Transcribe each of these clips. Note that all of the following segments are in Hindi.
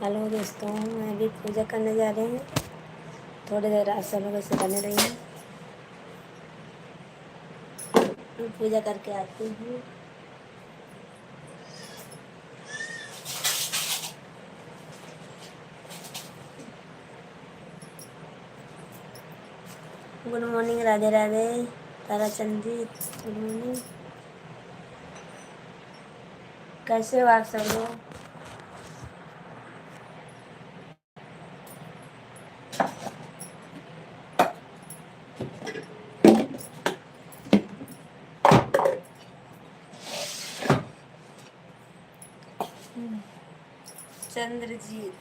हेलो दोस्तों, मैं भी पूजा करने जा रही हूँ। थोड़ी देर आप सब लोग ऐसे बने रही हूँ। पूजा करके आती हूँ। Good morning, Radhe Radhe. Tarachand ji, good morning. कैसे हो आप सब लोग? चंद्रजीत,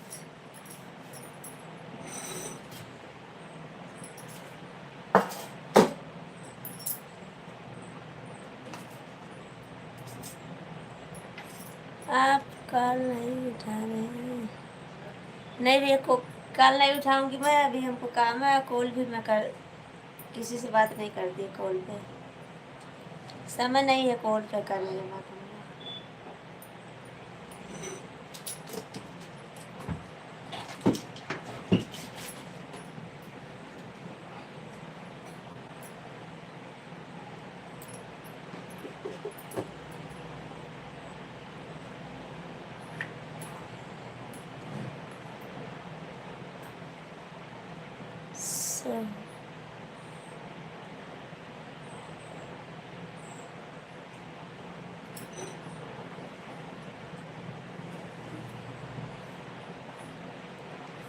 आप कॉल नहीं उठा रहे हैं। नहीं भैया, को कॉल नहीं उठाऊंगी मैं। अभी हमको काम है। कॉल भी मैं किसी से बात नहीं करती कॉल पे। समय नहीं है कॉल पे करने के बाद।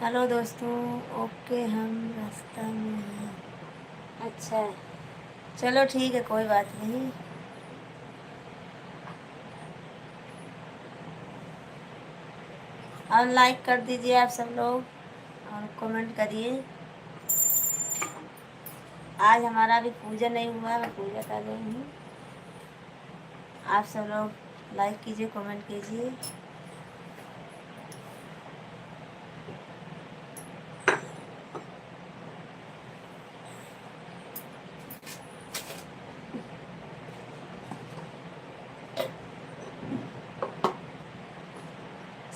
हेलो दोस्तों, ओके, हम रास्ता में हैं। अच्छा, चलो ठीक है, कोई बात नहीं। और लाइक कर दीजिए आप सब लोग और कमेंट करिए। आज हमारा भी पूजा नहीं हुआ, मैं पूजा कर रही हूँ। आप सब लोग लाइक कीजिए, कमेंट कीजिए।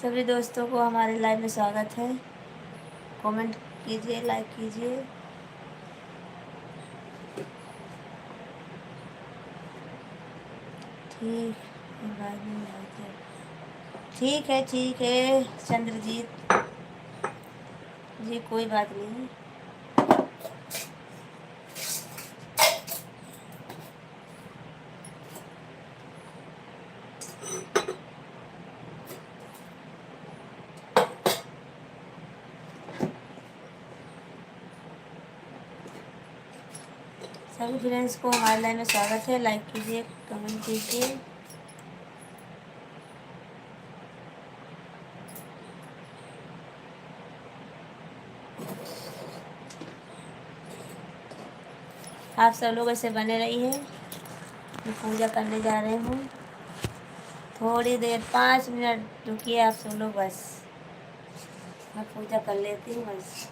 सभी दोस्तों को हमारे लाइव में स्वागत है। कमेंट कीजिए, लाइक कीजिए। ठीक है, बाद में बात है। ठीक है चंद्रजीत जी, कोई बात नहीं। सभी फ्रेंड्स को हमारे लाइव में स्वागत है। लाइक कीजिए, कमेंट कीजिए। आप सब लोग ऐसे बने रहिए। मैं पूजा करने जा रही हूँ। थोड़ी देर 5 मिनट रुकिए आप सब लोग, बस मैं पूजा कर लेती हूँ बस।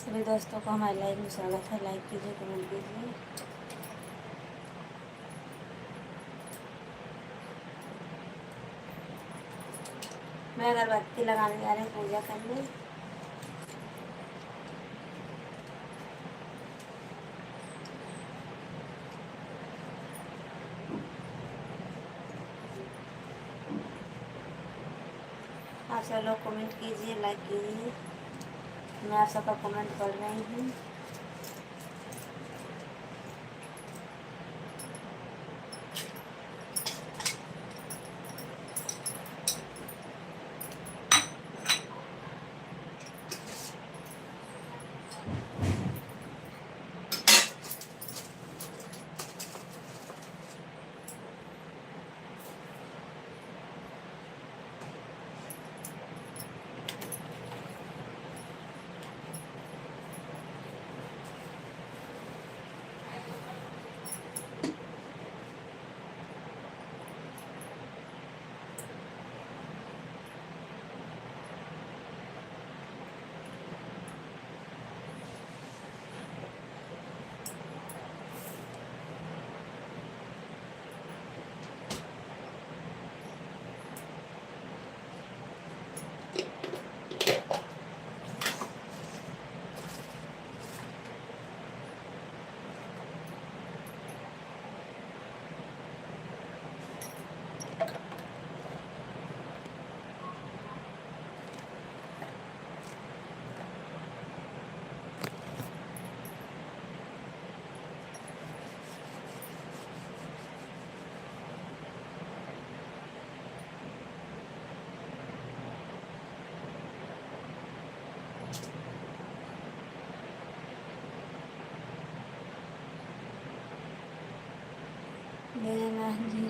सभी दोस्तों को हमारे लाइव में स्वागत है। लाइक कीजिए, कमेंट कीजिए। मैं अगरबत्ती लगाने जा रही हूँ पूजा करने। आप सब लोग कमेंट कीजिए, लाइक कीजिए। मैं आप सबका कमेंट पढ़ रही हूँ। दीनानाथ जी,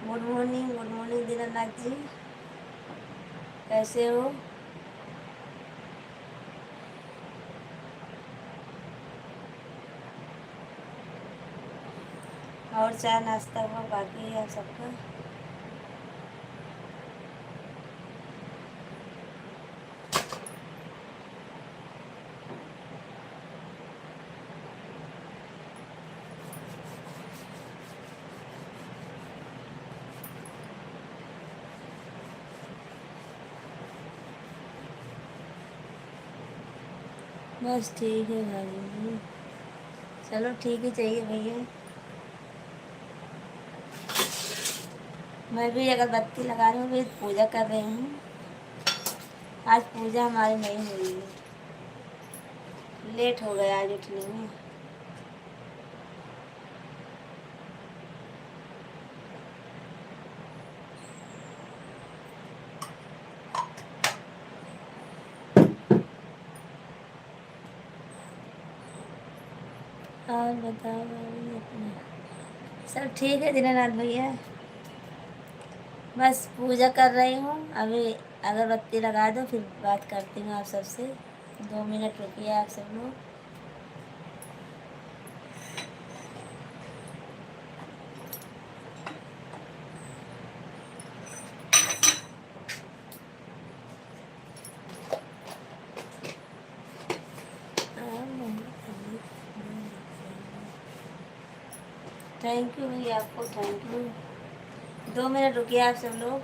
गुड मॉर्निंग दीनानाथ जी, कैसे हो? और चाय नाश्ता हुआ बाकी है आप सबका? बस ठीक है भाई, चलो ठीक ही चाहिए भैया। मैं भी अगरबत्ती लगा रही हूँ, भी पूजा कर रही हूँ। आज पूजा हमारी नहीं हुई है, लेट हो गया आज उठने में। और बताओ भाई अपना? सब ठीक है दीनानाथ भैया, बस पूजा कर रही हूँ अभी। अगरबत्ती लगा दो फिर बात करती हूँ आप सबसे। 2 मिनट रुकिए आप सब लोग। थैंक यू भैया, आपको थैंक यू। 2 मिनट रुकिए आप सब लोग।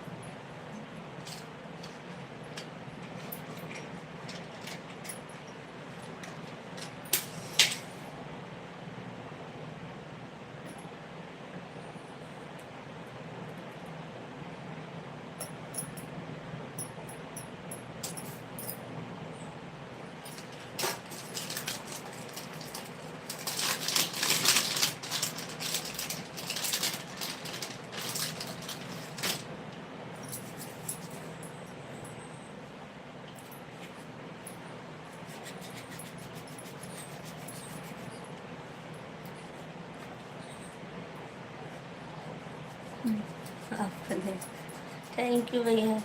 थैंक यू भैया,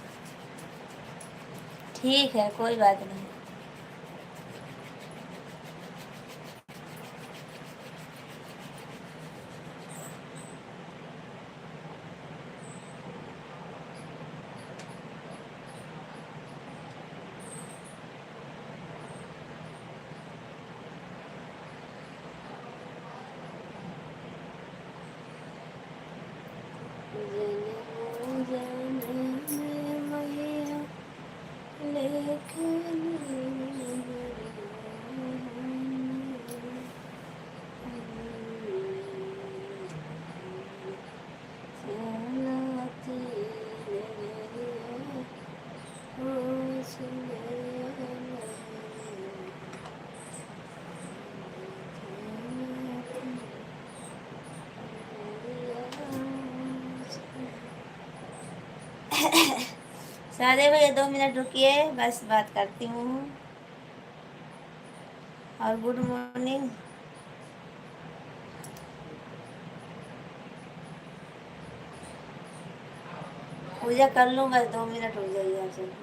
ठीक है कोई बात नहीं। सादे भैया 2 मिनट रुकिए, बस बात करती हूँ। और गुड मॉर्निंग। पूजा कर लूँ, बस 2 मिनट रुक जाइए आप सब।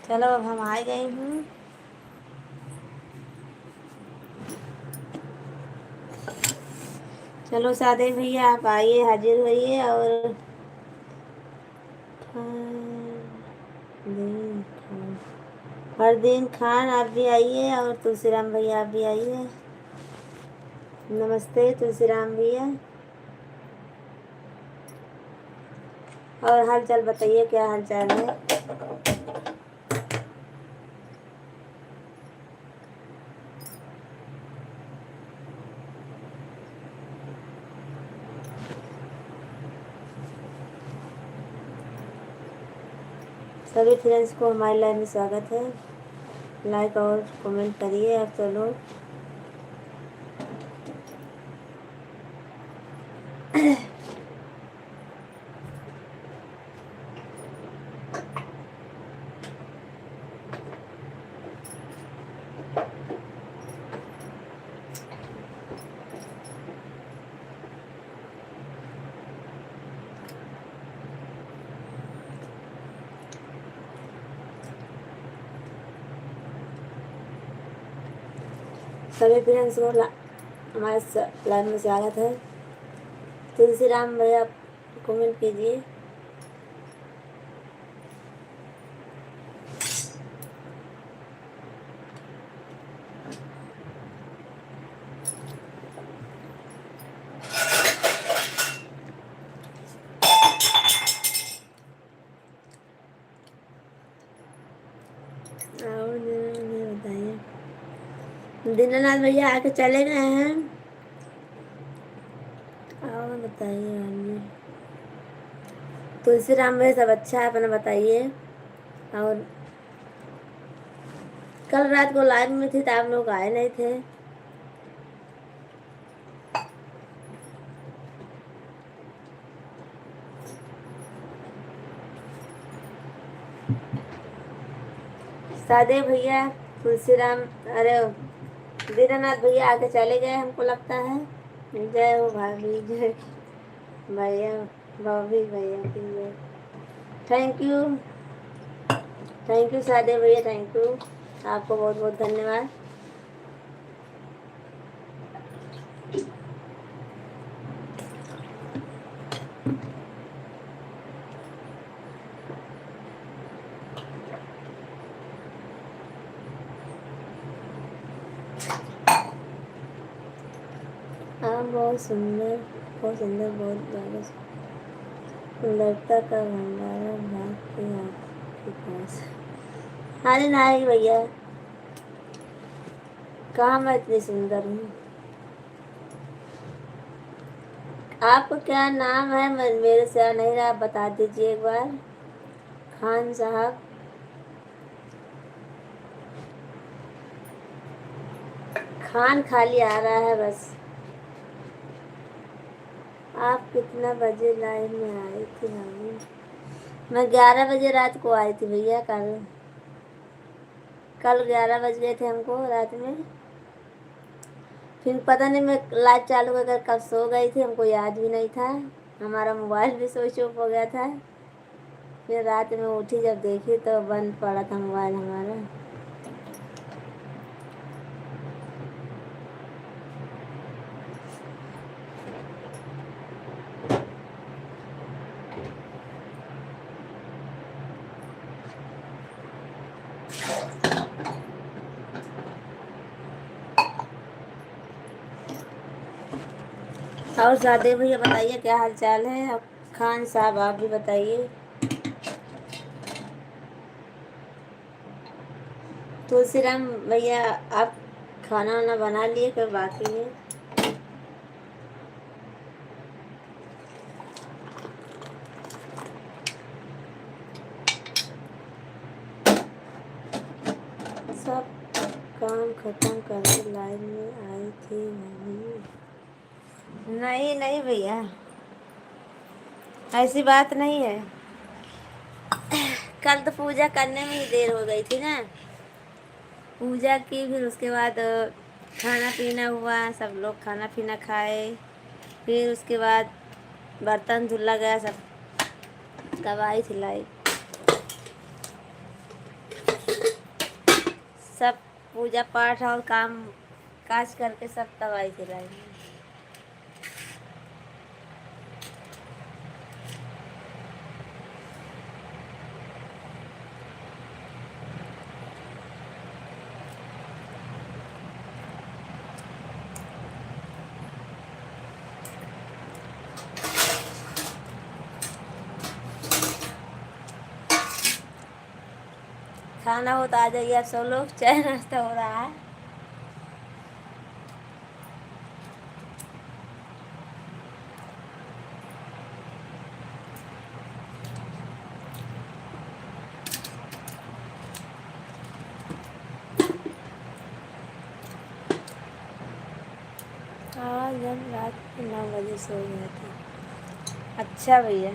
चलो अब हम आ गए हूँ। चलो सादे भैया आप आइए, हाजिर होइए। और फरदीन खान आप भी आइए, और तुलसीराम भैया आप भी आइए। नमस्ते तुलसीराम भैया। और हाल चाल बताइए, क्या हाल चाल है? सभी फ्रेंड्स को हमारे लाइव में स्वागत है। लाइक और कमेंट करिए आप सब लोग। सभी फ्रेंड्स को हमारे लाइव में स्वागत है। तुलसी राम भैया कमेंट कीजिए। और बताइए, दीनानाथ भैया आके चले गए हैं। और बताइए अन्य, तुलसी राम भैया सब अच्छा है, अपना बताइए। और कल रात को लाइव में थी तो आप लोग आए नहीं थे। सादे भैया, तुलसी राम, अरे दीनानाथ भैया आके चले गए हमको लगता है। जय हो भाभी, जय भैया, भाभी भैया की जय। थैंक यू, थैंक यू सादे भैया, थैंक यू, आपको बहुत बहुत धन्यवाद। आप बहुत सुंदर, बहुत सुंदर, बहुत ज़्यादा सुंदरता का भंडारा भाग के आपके पास। अरे नहीं भैया, कहाँ मैं इतनी सुंदर हूँ। आपका क्या नाम है? मेरे से नहीं रहा, बता दीजिए एक बार। खान साहब, खान खाली आ रहा है बस। आप कितना बजे लाइव में आई थी? मैं 11 बजे रात को आई थी भैया। कल 11 बज गए थे हमको रात में। फिर पता नहीं मैं लाइव चालू कर कब सो गई थी, हमको याद भी नहीं था। हमारा मोबाइल भी स्विच ऑफ हो गया था। फिर रात में उठी जब देखी तो बंद पड़ा था मोबाइल हमारा। और सादे भैया बताइए क्या हाल चाल है। अब खान साहब आप भी बताइए। तुलसीराम भैया आप खाना वाना बना लिए फिर बाकी है? सब काम खत्म करके लाइव में आई थी नहीं नहीं भैया, ऐसी बात नहीं है। कल तो पूजा करने में ही देर हो गई थी ना। पूजा की, फिर उसके बाद खाना पीना हुआ, सब लोग खाना पीना खाए। फिर उसके बाद बर्तन धुला गया सब, तब आई थी लाइव। सब पूजा पाठ और काम काज करके सब तब आई थी लाइव में। खाना हो तो आ जाइए आप सब लोग, चाय नाश्ता हो रहा है। आज हम रात को 9 बजे सो गए थे। अच्छा भैया,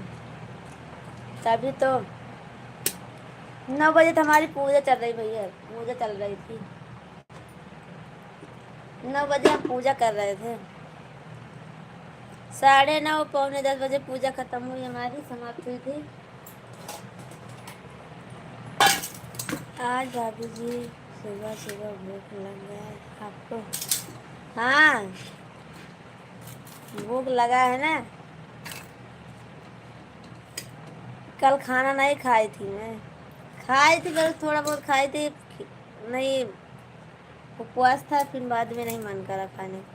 तभी तो 9 बजे तो हमारी पूजा चल रही भैया, पूजा चल रही थी। 9 बजे हम पूजा कर रहे थे। 9:30 पौने 10 बजे पूजा खत्म हुई हमारी, समाप्त हुई थी। आज भाभी जी सुबह सुबह भूख लग गया है आपको? हाँ, भूख लगा है ना। कल खाना नहीं खाई थी मैं। खाई थी बस थोड़ा बहुत खाई थी। नहीं, उपवास था, फिर बाद में नहीं मन करा खाने का।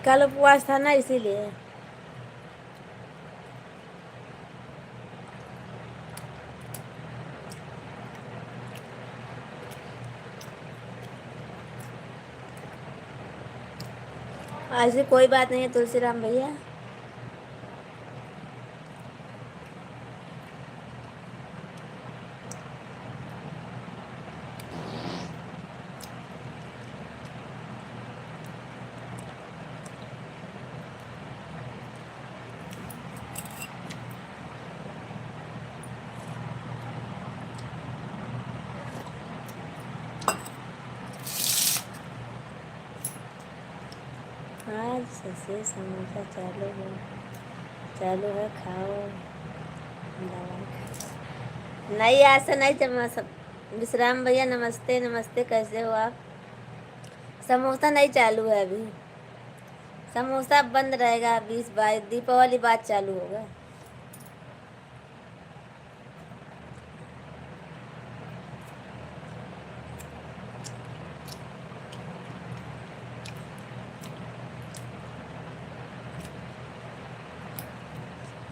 कल उपवास था ना, इसीलिए। ऐसी कोई बात नहीं है तुलसीराम भैया। आज से समोसा चालू है, खाओ दवाई खाओ। नहीं, आज से नहीं चलना सब। विश्राम भैया नमस्ते नमस्ते, कैसे हो आप? समोसा नहीं चालू है अभी। समोसा बंद रहेगा 20-22 दीपावली बाद चालू होगा।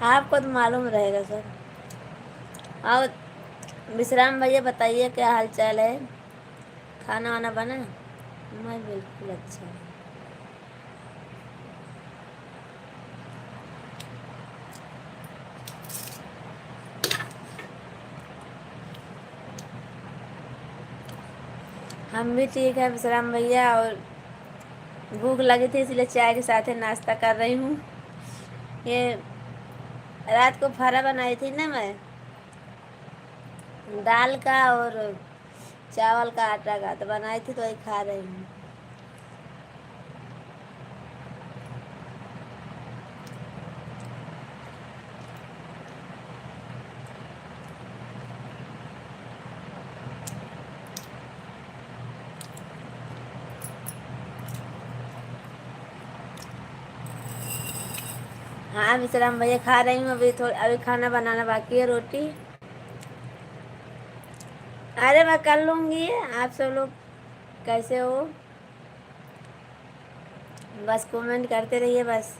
आपको तो मालूम रहेगा सर। और विश्राम भैया बताइए क्या हाल चाल है? खाना वाना बना? मैं बिल्कुल अच्छा हूँ। हम भी ठीक है विश्राम भैया, और भूख लगी थी इसलिए चाय के साथ नाश्ता कर रही हूँ। ये रात को फारा बनाई थी ना मैं, दाल का और चावल का आटा का, तो बनाई थी तो वही खा रही हूँ। हाँ विश्राम भैया खा रही हूँ अभी। थोड़ा अभी खाना बनाना बाकी है, रोटी। अरे मैं कर लूँगी। आप सब लोग कैसे हो? बस कमेंट करते रहिए बस।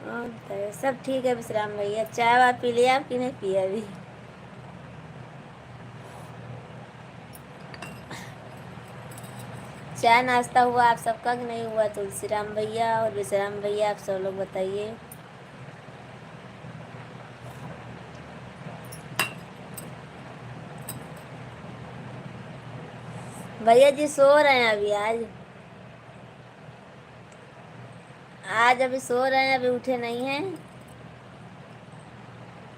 और तो सब ठीक है विश्राम भैया। चाय वाय पी लिया आप कि नहीं पिया अभी? चाय नाश्ता हुआ आप सबका कि नहीं हुआ? तुलसीराम भैया और विश्राम भैया, आप सब लोग बताइए। भैया जी सो रहे हैं अभी। आज अभी सो रहे हैं, अभी उठे नहीं हैं।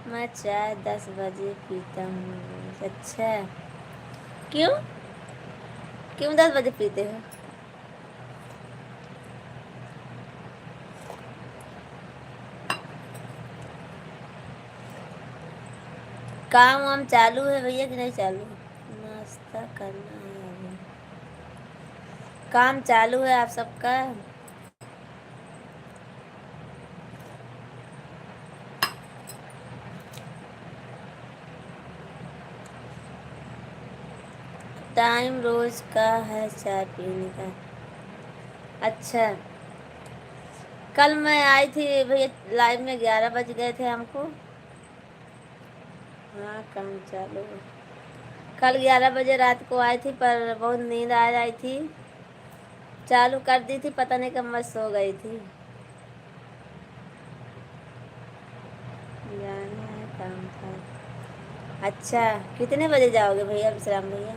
मैं चाय 10 बजे पीता हूँ। अच्छा, क्यों? क्यों 10 बजे पीते हो? काम वाम चालू है भैया कि नहीं चालू? नाश्ता करना है अभी। काम चालू है आप सबका? टाइम रोज का है चाय पीने का? अच्छा, कल मैं आई थी भैया लाइव में, 11 बज गए थे हमको। हाँ काम चालू है। कल 11 बजे रात को आई थी, पर बहुत नींद आ रही थी। चालू कर दी थी, पता नहीं कब मैं सो गई थी। काम था। अच्छा, कितने बजे जाओगे भैया विश्राम भैया?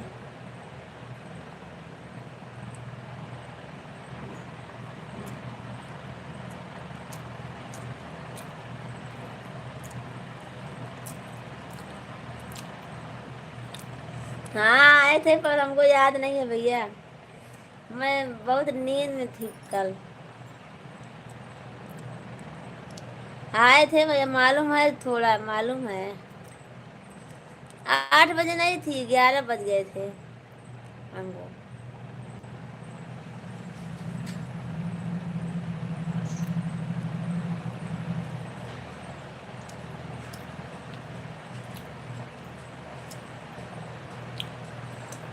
हाँ आए थे पर हमको याद नहीं है भैया, मैं बहुत नींद में थी कल। आए थे भैया, मालूम है, थोड़ा मालूम है। 8 बजे नहीं थी, 11 बज गए थे हमको।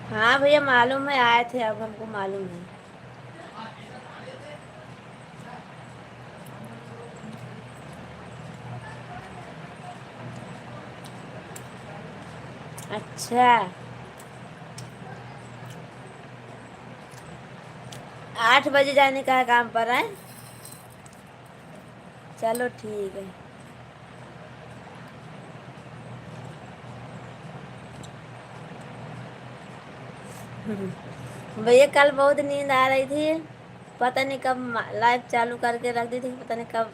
हाँ भैया मालूम है, आए थे, अब हमको मालूम है। अच्छा, 8 बजे जाने का है काम पर है। चलो ठीक है। भैया कल बहुत नींद आ रही थी, पता नहीं कब लाइव चालू करके रख दी थी, पता नहीं कब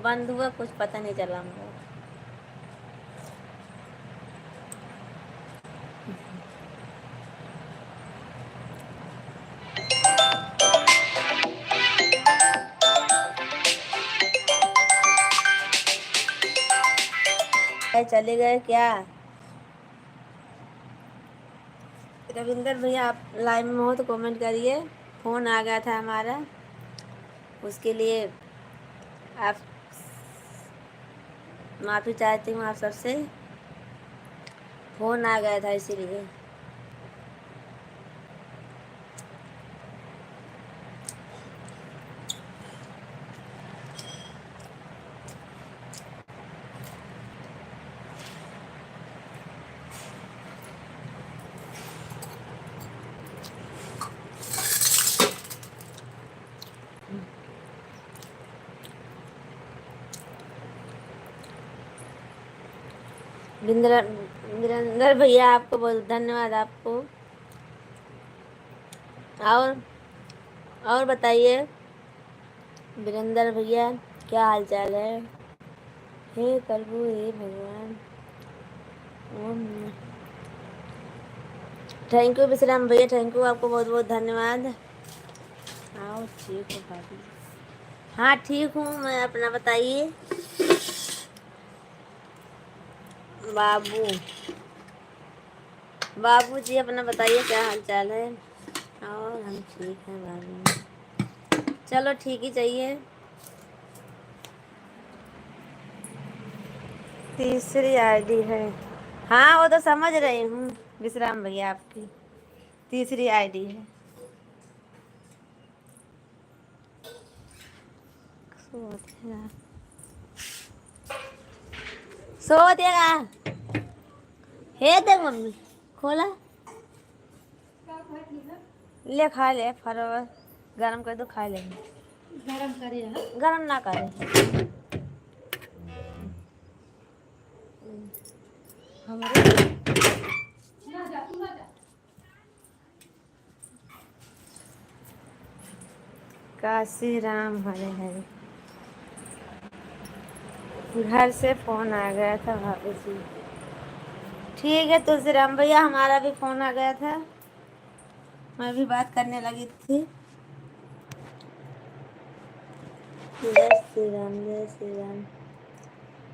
बंद हुआ, कुछ पता नहीं चला हमको। चले गए क्या? रविंदर भैया आप लाइव में हो तो कमेंट करिए। फ़ोन आ गया था हमारा, उसके लिए आप माफ़ी चाहती हूँ आप सबसे। फ़ोन आ गया था इसीलिए। वीरेंद्र भैया आपको बहुत धन्यवाद आपको। और बताइए वीरेंद्र भैया, क्या हाल चाल है? हे प्रभु, हे भगवान, ओम। थैंक यू विश्राम भैया, थैंक यू, आपको बहुत बहुत धन्यवाद। आओ ठीक हो भाभी? हाँ ठीक हूँ मैं, अपना बताइए। बाबू बाबू जी अपना बताइए, क्या हाल चाल है? और हम ठीक हैं भाभी। चलो ठीक ही चाहिए। तीसरी आईडी है। हाँ वो तो समझ रही हूँ विश्राम भैया, आपकी तीसरी आईडी है। सो देगा। हे देख मम्मी, खोला ले, खा ले, फरवर गरम कर दो, खा लेंगे। गरम करे, गरम ना करे हमारे। काशी राम हरे हरे। घर से फोन आ गया था भाभी जी। ठीक है तुलसी राम भैया, हमारा भी फोन आ गया था, मैं भी बात करने लगी थी। जय श्री राम, जय श्री राम।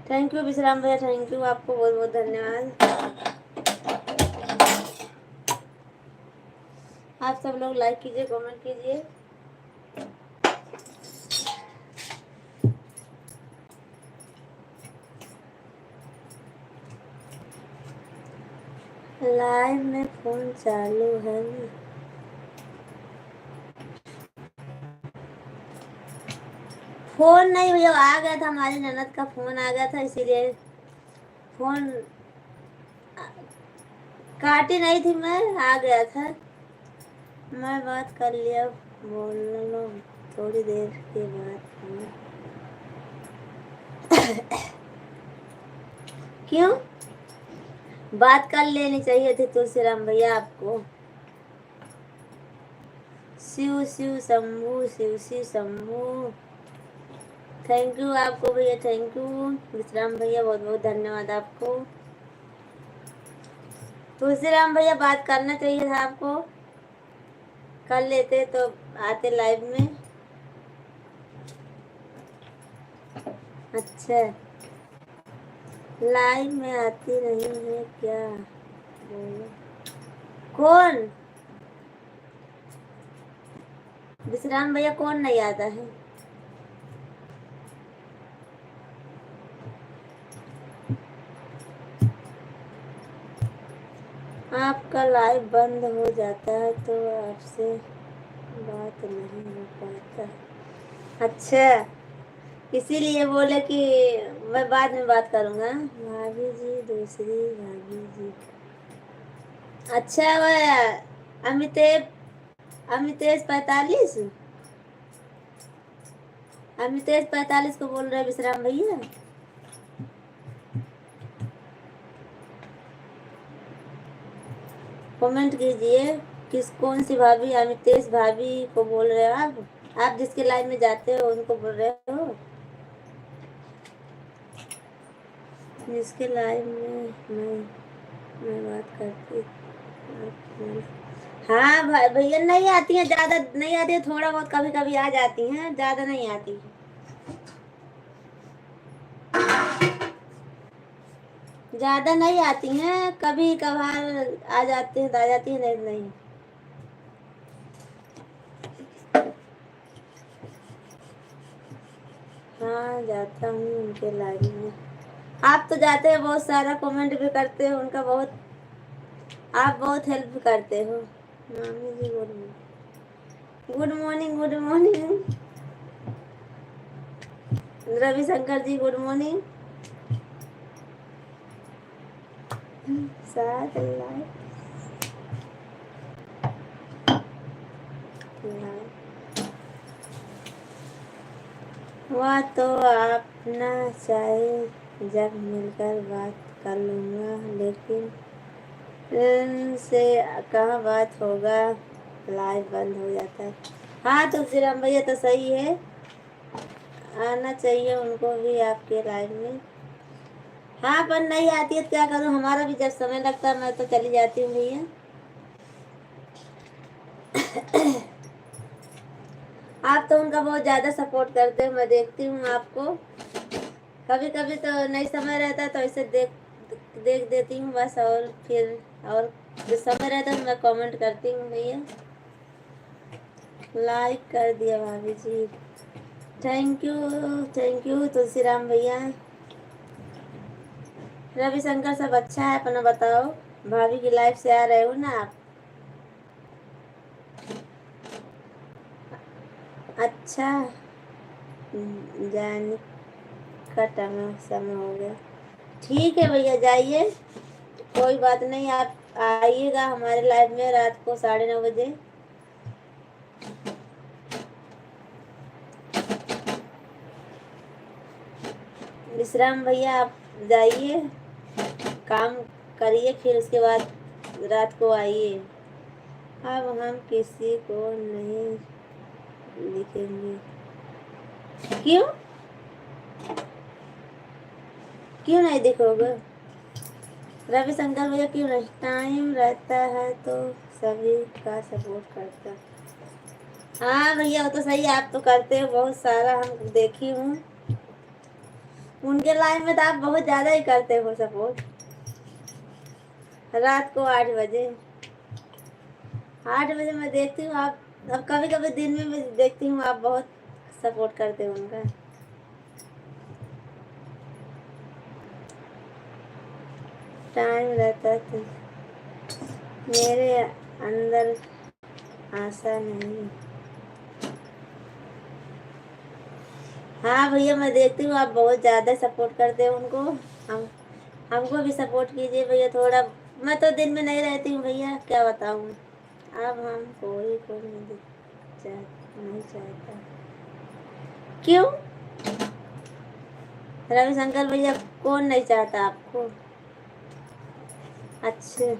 थैंक यू विश्राम भैया, थैंक यू, आपको बहुत बहुत धन्यवाद। आप सब लोग लाइक कीजिए, कमेंट कीजिए। लाइव में फोन चालू है। फोन नहीं भैया, आ गया था, हमारी ननद का फोन आ गया था, इसीलिए फोन काटी नहीं थी मैं, आ गया था। मैं बात कर लिया, बोल लो थोड़ी देर के बाद। क्यों? बात कर लेनी चाहिए थी तुलसीराम भैया आपको। शिव शिव शंभू, शिव शिव शंभू। थैंक यू आपको भैया, थैंक यू तुलसीराम भैया, बहुत बहुत धन्यवाद आपको। तुलसीराम भैया बात करना चाहिए था आपको, कर लेते तो आते लाइव में। अच्छा, लाइव में आती नहीं है क्या? बोलो कौन? विश्राम भैया कौन नहीं आता है? आपका लाइव बंद हो जाता है तो आपसे बात नहीं हो पाता। अच्छा, इसीलिए बोले कि मैं बाद में बात करूँगा। भाभी जी, दूसरी भाभी जी। अच्छा, वह अमितेश, अमितेश 45, अमितेश 45 को बोल रहे विश्राम भैया। कमेंट कीजिए किस कौन सी भाभी, अमितेश भाभी को बोल रहे हो आप जिसके लाइन में जाते हो उनको बोल रहे हो? जिसके लाइन में मैं बात करती। हाँ भैया नहीं आती है, ज्यादा नहीं आती है, थोड़ा बहुत कभी कभी आ जाती हैं, ज्यादा नहीं आती। ज्यादा नहीं आती हैं, कभी कभार आ जाती है, आ जाती है, नहीं नहीं। हाँ जाता हूँ उनके लाइन में। आप तो जाते हैं, बहुत सारा कमेंट भी करते हो उनका, बहुत आप बहुत हेल्प करते हो। मामी जी good morning, good morning, good morning. Ravishankar ji good morning. साथ वह तो आप ना चाहे जब मिलकर बात कर लूँगा, लेकिन से कहाँ बात होगा, लाइव बंद हो जाता है। हाँ तुलसीराम भैया तो सही है, आना चाहिए उनको भी आपके लाइव में। हाँ पर नहीं आती है तो क्या करूँ, हमारा भी जब समय लगता है मैं तो चली जाती हूँ भैया। आप तो उनका बहुत ज़्यादा सपोर्ट करते हो, मैं देखती हूँ आपको। कभी कभी तो नहीं समय रहता तो ऐसे देख देख देती हूँ बस, और फिर और जो समय रहता है मैं कमेंट करती हूँ भैया। लाइक कर दिया भाभी जी, थैंक यू तुलसीराम भैया। रविशंकर सब अच्छा है, अपना बताओ। भाभी की लाइफ से आ रहे हो ना आप? अच्छा, जाने का समय हो गया। ठीक है भैया, जाइए, कोई बात नहीं, आप आइएगा हमारे लाइव में रात को 9:30 बजे। विश्राम भैया आप जाइए, काम करिए, फिर उसके बाद रात को आइए। अब हम किसी को नहीं लिखेंगे। क्यों? क्यों नहीं दिखोगे रविशंकर भैया, क्यों नहीं? टाइम रहता है तो सभी का सपोर्ट करता। हाँ भैया वो तो सही, आप तो करते हो बहुत सारा, हम देखी हूँ उनके लाइन में तो आप बहुत ज़्यादा ही करते हो सपोर्ट। रात को 8 बजे, 8 बजे मैं देखती हूँ आप, अब कभी कभी दिन में मैं देखती हूँ आप बहुत सपोर्ट करते हो उनका। टाइम रहता तो मेरे अंदर आशा नहीं। हाँ भैया मैं देखती हूँ आप बहुत ज़्यादा सपोर्ट करते हो उनको, हम हमको भी सपोर्ट कीजिए भैया थोड़ा। मैं तो दिन में नहीं रहती हूँ भैया, क्या बताऊँ। अब हम कोई को नहीं चाहता। क्यों? रविशंकर भैया कौन नहीं चाहता आपको? अच्छे,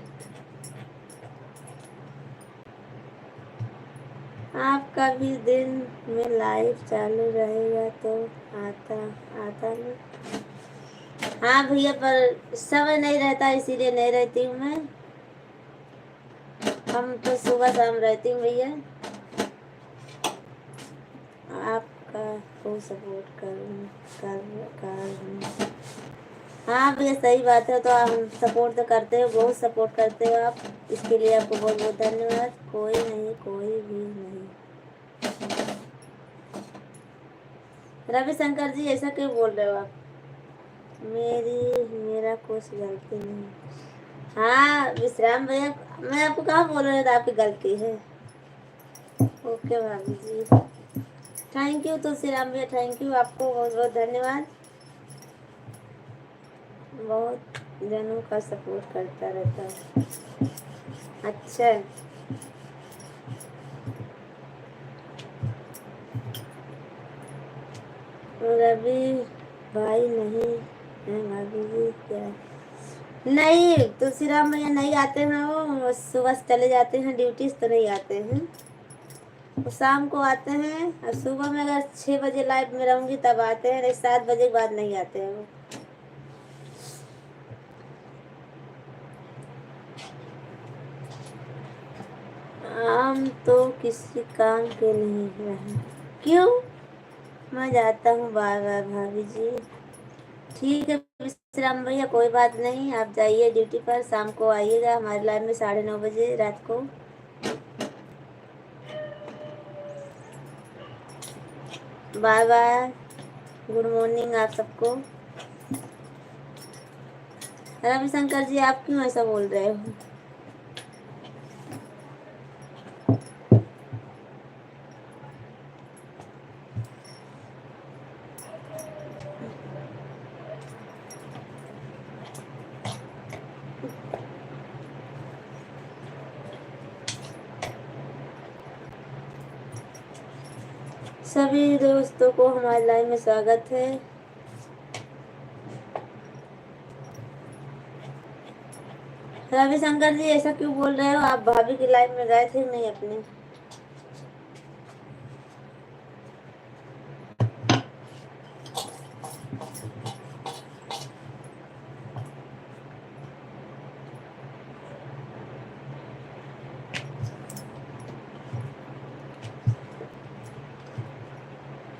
आपका भी दिन में लाइव चालू रहेगा तो आता आता नहीं। हाँ भैया, पर समय नहीं रहता इसीलिए नहीं रहती हूँ मैं। हम तो सुबह शाम रहती हूँ भैया। आपका को सपोर्ट कर हाँ भैया, सही बात है। तो हम सपोर्ट तो करते हो, बहुत सपोर्ट करते हो आप। इसके लिए आपको बहुत बहुत धन्यवाद। कोई नहीं, कोई भी नहीं। रविशंकर जी, ऐसा क्यों बोल रहे हो आप? मेरा कुछ गलती नहीं। हाँ विश्राम भैया, मैं आपको कहाँ बोल रही हूँ तो आपकी गलती है। ओके भाभी जी, थैंक यू तुलसीराम भैया, थैंक यू, आपको बहुत बहुत धन्यवाद। बहुत जनों का सपोर्ट करता रहता है। अच्छा, रवि भाई नहीं है भाभी जी क्या? नहीं, तुलसीराम भैया नहीं आते हैं, वो सुबह से चले जाते हैं ड्यूटी, तो नहीं आते हैं। वो शाम को आते हैं, और सुबह में अगर 6 बजे लाइव में रहूंगी तब आते हैं, नहीं 7 बजे के बाद नहीं आते हैं वो। हम तो किसी काम के नहीं रहे। क्यों? मैं जाता हूँ, बाय बाय भाभी जी। ठीक है विश्राम भैया, कोई बात नहीं, आप जाइए ड्यूटी पर, शाम को आइएगा हमारे लाइव में 9:30 रात को। बाय बाय, गुड मॉर्निंग आप सबको। रविशंकर जी, आप क्यों ऐसा बोल रहे हो? सभी दोस्तों को हमारे लाइव में स्वागत है। रविशंकर जी, ऐसा क्यों बोल रहे हो? आप भाभी की लाइव में गए थे नहीं अपने?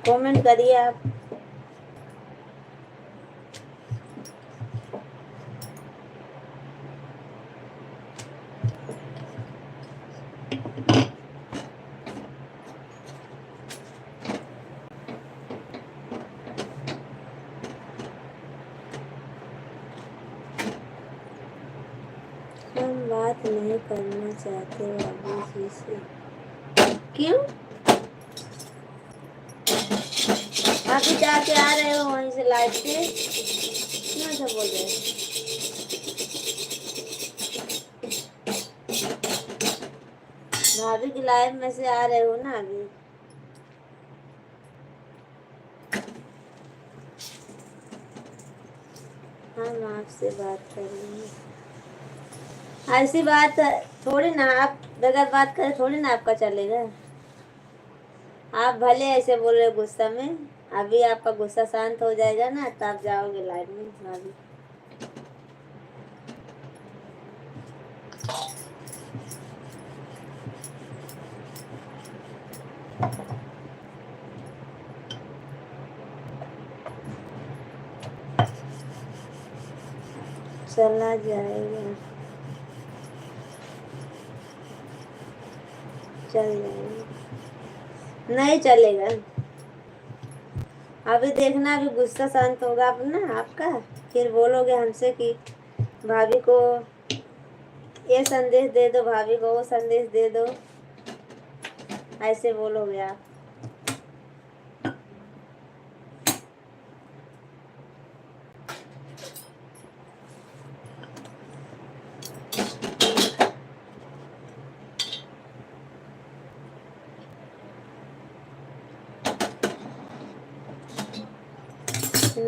कमेंट करिए आप। हम बात नहीं करना चाहते भाभी जी से। क्यों? आप ही जाके आ रहे हो वहीं से लाइव से, क्यों ऐसा बोल रहे हो? भाभी की लाइव में से आ रहे हो ना अभी। हम आपसे बात करेंगे। ऐसी बात थोड़ी ना, आप बगैर बात करे थोड़ी ना आपका चलेगा। आप भले ऐसे बोल रहे हो गुस्सा में, अभी आपका गुस्सा शांत हो जाएगा ना तब आप जाओगे लाइव में भाभी। चला जाएगा, चल जाएगा, नहीं चलेगा। अभी देखना, अभी गुस्सा शांत होगा अब ना आपका, फिर बोलोगे हमसे कि भाभी को ये संदेश दे दो, भाभी को वो संदेश दे दो, ऐसे बोलोगे आप।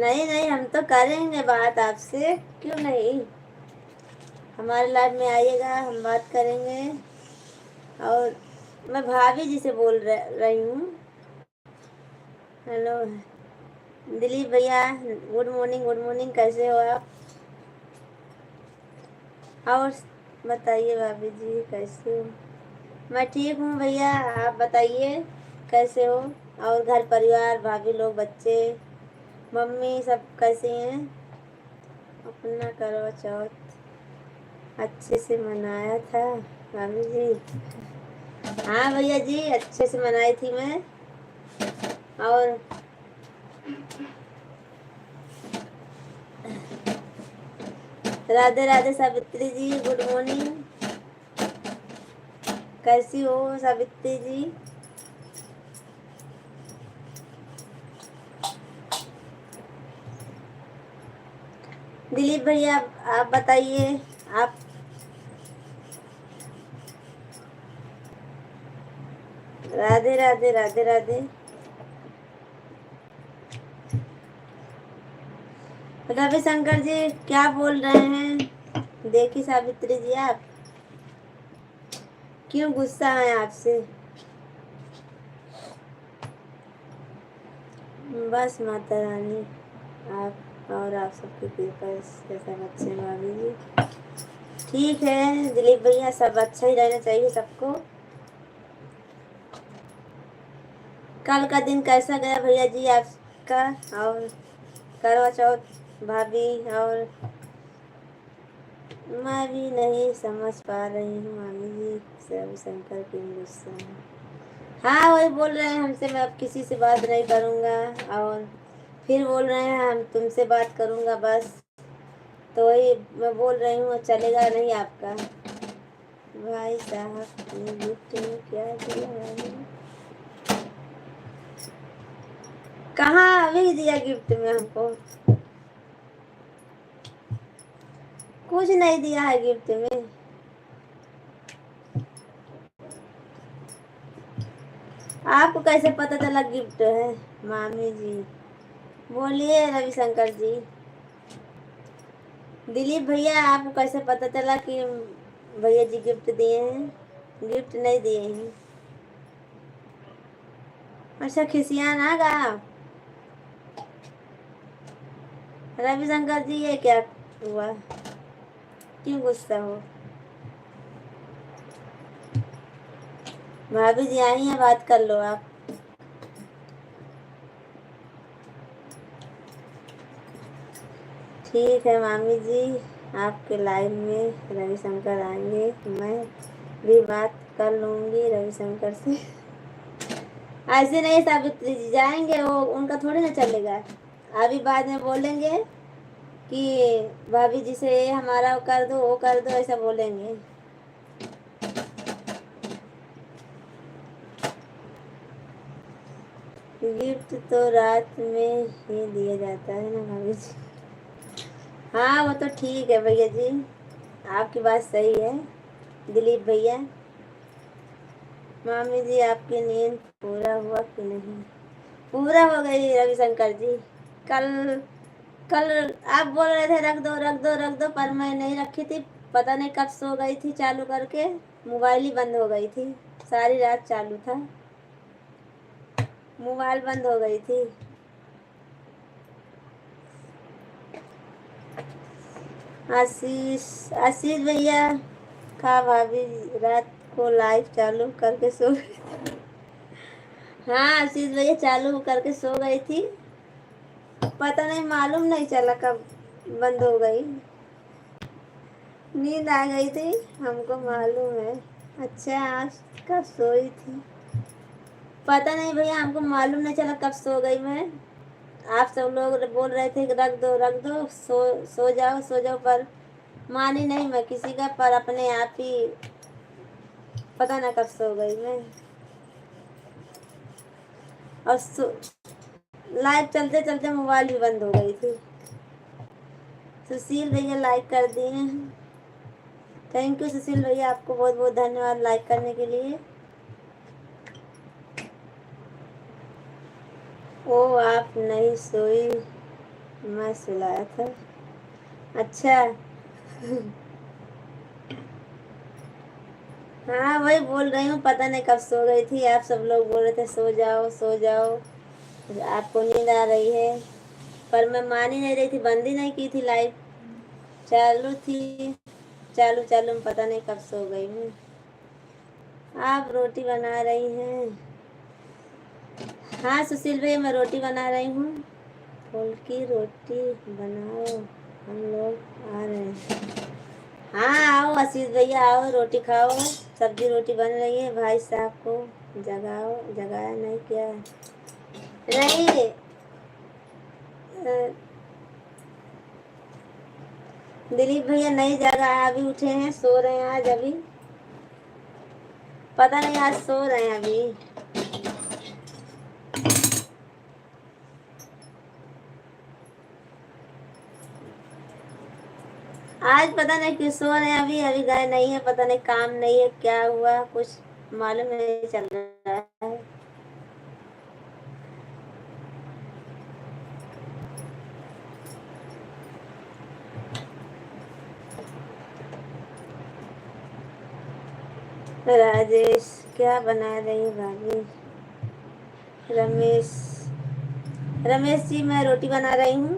नहीं नहीं, हम तो करेंगे बात आपसे, क्यों नहीं। हमारे लाइफ में आइएगा, हम बात करेंगे। और मैं भाभी जी से बोल रही हूँ। हेलो दिलीप भैया, गुड मॉर्निंग, गुड मॉर्निंग, कैसे हो आप? और बताइए भाभी जी कैसे हो? मैं ठीक हूँ भैया, आप बताइए कैसे हो? और घर परिवार, भाभी लोग, बच्चे, मम्मी सब कैसे हैं? अपना करवा चौथ अच्छे से मनाया था भाभी जी? हाँ भैया जी, अच्छे से मनाई थी मैं। और राधे राधे सावित्री जी, गुड मॉर्निंग, कैसी हो सावित्री जी? दिलीप भैया आप बताइए, आप। राधे राधे, राधे राधे। रविशंकर जी क्या बोल रहे हैं? देखिए सावित्री जी, आप क्यों गुस्सा है आपसे? बस माता रानी, आप और आप सबकी कृपा से सब अच्छे हैं भाभी जी। ठीक है दिलीप भैया, सब अच्छा ही रहना चाहिए सबको। कल का दिन कैसा गया भैया जी आपका? और करवा चौथ भाभी, और मैं भी नहीं समझ पा रही हूँ मामी जी, रविशंकर क्यों गुस्सा है? हाँ वही बोल रहे हैं हमसे, मैं अब किसी से बात नहीं करूँगा। और फिर बोल रहे हैं हम तुमसे बात करूँगा बस। तो वही मैं बोल रही हूँ, चलेगा नहीं आपका? भाई साहब ने गिफ्ट में क्या दिया है? कहाँ अभी दिया गिफ्ट में हमको? कुछ नहीं दिया है गिफ्ट में। आपको कैसे पता चला गिफ्ट है मामी जी? बोलिए रविशंकर जी। दिलीप भैया आपको कैसे पता चला कि भैया जी गिफ्ट दिए हैं? गिफ्ट नहीं दिए हैं। अच्छा खिसियान आ गया रविशंकर जी, ये क्या हुआ? क्यों गुस्सा हो? भाभी जी आई हैं, बात कर लो आप। ठीक है मामी जी, आपके लाइव में रविशंकर आएंगे, मैं भी बात कर लूँगी रविशंकर से। ऐसे नहीं सावित्री जी, जाएंगे वो, उनका थोड़ी ना चलेगा। अभी बाद में बोलेंगे कि भाभी जी से हमारा वो कर दो, वो कर दो, ऐसा बोलेंगे। गिफ्ट तो रात में ही दिया जाता है ना भाभी जी? हाँ वो तो ठीक है भैया जी, आपकी बात सही है दिलीप भैया। मामी जी आपकी नींद पूरा हुआ कि नहीं? पूरा हो गई रविशंकर जी। कल कल आप बोल रहे थे रख दो रख दो रख दो, पर मैं नहीं रखी थी। पता नहीं कब सो गई थी, चालू करके मोबाइल ही बंद हो गई थी। सारी रात चालू था, मोबाइल बंद हो गई थी। आशीष आशीष भैया का भाभी रात को लाइव चालू करके सो गई। हाँ आशीष भैया चालू करके सो गई थी, पता नहीं मालूम नहीं चला कब बंद हो गई। नींद आ गई थी, हमको मालूम है। अच्छा आज कब सोई थी? पता नहीं भैया, हमको मालूम नहीं चला कब सो गई मैं। आप सब लोग बोल रहे थे कि रख दो, सो जाओ, पर मानी नहीं मैं किसी का, पर अपने आप ही पता ना कब सो गई मैं। और लाइव चलते चलते मोबाइल भी बंद हो गई थी। सुशील भैया लाइक कर दिए हैं, थैंक यू सुशील भैया, आपको बहुत बहुत धन्यवाद लाइक करने के लिए। ओ आप नहीं सोई मैं सुलाया था। अच्छा। हाँ वही बोल रही हूँ, पता नहीं कब सो गई थी। आप सब लोग बोल रहे थे सो जाओ सो जाओ, आपको नींद आ रही है, पर मैं मान ही नहीं रही थी, बंद ही नहीं की थी लाइव, चालू थी। चालू चालू में पता नहीं कब सो गई हूँ। आप रोटी बना रही हैं? हाँ सुशील भैया मैं रोटी बना रही हूँ। फूल की रोटी बनाओ, हम लोग आ रहे हैं। हाँ आओ आशीष भैया आओ, रोटी खाओ, सब्जी रोटी बन रही है। भाई साहब को जगाओ, जगाया नहीं क्या? नहीं दिलीप भैया नहीं जगा, अभी उठे हैं, सो रहे हैं आज अभी, पता नहीं आज सो रहे हैं अभी। आज पता नहीं क्यों सो रहे हैं, अभी अभी गए नहीं है, पता नहीं काम नहीं है क्या हुआ, कुछ मालूम नहीं चल रहा है। राजेश क्या बना रही है भाभी? रमेश, रमेश जी मैं रोटी बना रही हूँ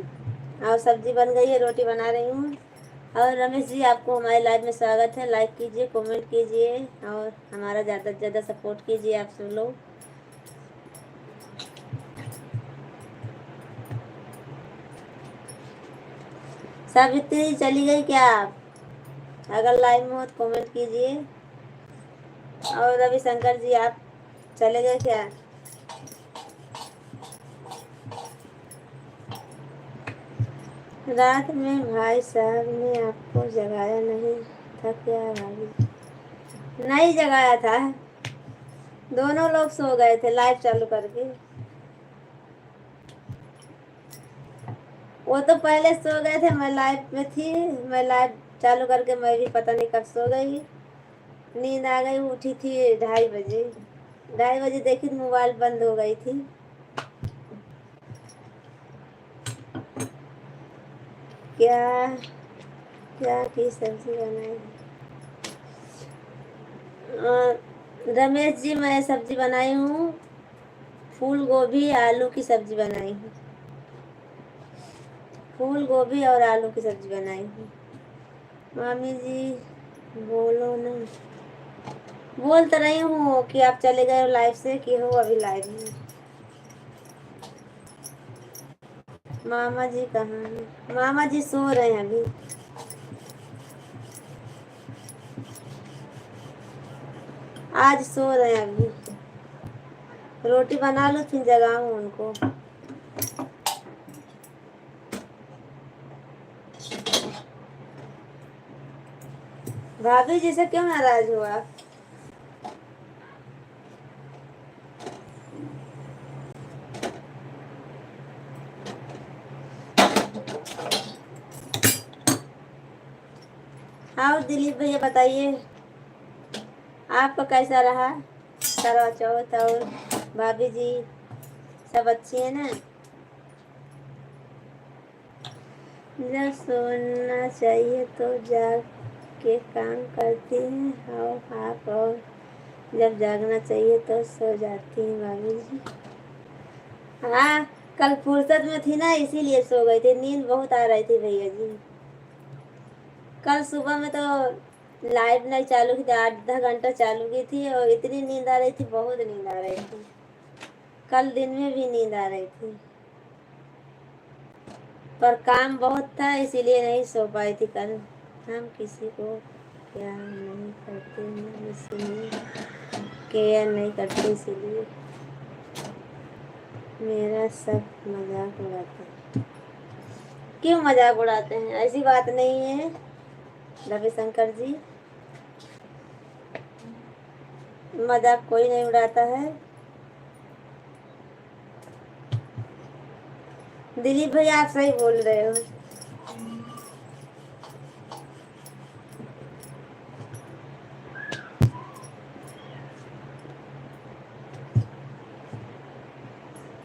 और सब्जी बन गई है, रोटी बना रही हूँ। और रमेश जी आपको हमारे लाइव में स्वागत है, लाइक कीजिए, कमेंट कीजिए और हमारा ज़्यादा से ज़्यादा सपोर्ट कीजिए आप सब लोग। सावित्री चली गई क्या आप? अगर लाइव में हो तो कमेंट कीजिए। और रविशंकर जी आप चले गए क्या? रात में भाई साहब ने आपको जगाया नहीं था क्या भाभी? नहीं जगाया था, दोनों लोग सो गए थे लाइव चालू करके। वो तो पहले सो गए थे, मैं लाइव में थी, मैं लाइव चालू करके मैं भी पता नहीं कब सो गई। नींद आ गई, उठी थी 2:30 बजे, 2:30 बजे देखी तो मोबाइल बंद हो गई थी। क्या क्या की सब्जी बनाई? रमेश जी मैं सब्जी बनाई हूँ, फूल गोभी आलू की सब्जी बनाई हूँ, फूल गोभी और आलू की सब्जी बनाई हूँ। मामी जी बोलो ना। बोल तो रही हूँ कि आप चले गए हो लाइव से, कि हो अभी लाइव में। मामा जी कहाँ हैं? मामा जी सो रहे हैं अभी। आज सो रहे हैं अभी, रोटी बना लो फिर जगाऊं उनको। भाभी जी से क्यों नाराज हो आप? हाँ दिलीप भैया बताइए आपका कैसा रहा करवा चौथ? और भाभी जी सब अच्छी है ना? जब सोना चाहिए तो जाग के काम करती हैं और आप, और जब जागना चाहिए तो सो जाती हैं भाभी जी। हाँ कल फुर्सत में थी ना इसीलिए सो गई थी, नींद बहुत आ रही थी भैया जी। कल सुबह में तो लाइट नहीं चालू की थी, 8-10 घंटा चालू की थी और इतनी नींद आ रही थी, बहुत नींद आ रही थी। कल दिन में भी नींद आ रही थी, पर काम बहुत था इसीलिए नहीं सो पाई थी कल। हम किसी को क्या नहीं करते हैं, इसलिए केयर नहीं करते, इसीलिए मेरा सब मजाक उड़ाते हैं। क्यों मजाक उड़ाते हैं? ऐसी बात नहीं है रविशंकर जी, मजाक कोई नहीं उड़ाता है। दिलीप भैया आप सही बोल रहे हो।